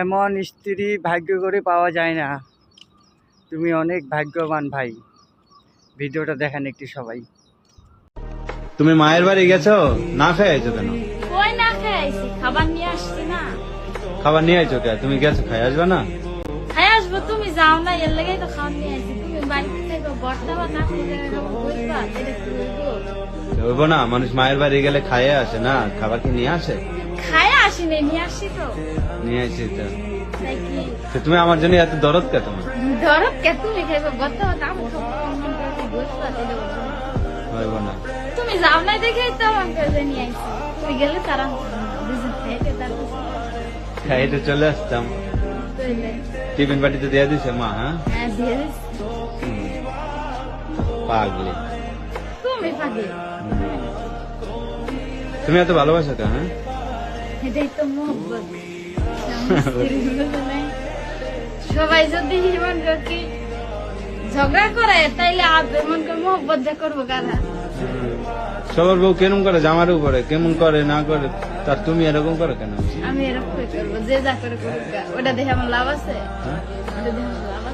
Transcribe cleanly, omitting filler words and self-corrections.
এমন স্ত্রী ভাগ্য করে পাওয়া যায় না। তুমি অনেক ভাগ্যবান ভাই। ভিডিওটা দেখেন একটু সবাই। তুমি মায়ের বাড়ি গেছো, না খেয়ে আইছো কেন? কই না খেয়ে আইছি, খাবার নিয়ে আসছি না। খাবার নিয়ে আইছো কে? তুমি গেছো, খাই আসবে না? খাই আসবো, তুমি যাও না, এর লেগেই তো খাবার নিয়ে আইছি। তুমি বাড়িতে থেকে বর্তা বা কাকু বলবা এটা কি বলবো? হইব না, মানুষ মায়ের বাড়ি গেলে খাইয়ে আসে না, খাবার কি নিয়ে আসে? খাই আসি নাই, নিয়ে আসছি তো। নিয়ে আসি তো। তাই কি তো তুমি আমার জন্য এত দরদ কে তোমার? ধরো কে তুমি খাইবো বর্তা বা কাকু বলবা এটা বলবো? হইব না। তুমি যাও না দেখেই তো আমার কাছে নিয়ে আইছি। তুমি গেলে তারা দুজন খাইতে তারপর খাই তো চলে আসতাম। টিফিন বাটিতে দিয়ে দিছে মা? হ্যাঁ দিয়ে দিচ্ছি। পাগলি তুমি পাগলি, তুমি এত ভালোবাসো তো? এটাই তো মহব্বত। সবাই যদি মন কি ঝগড়া করে তাইলে মন করে মহব্বত যা করবো কারা? সবার বউ কেমন করে, জামার উপরে কেমন করে না করে, তার তুমি এরকম করো কেন? আমি এরকম করবো, যে যা করে করুক, ওটা দেখে আমার লাভ আছে? ওটা দেখে আমার লাভ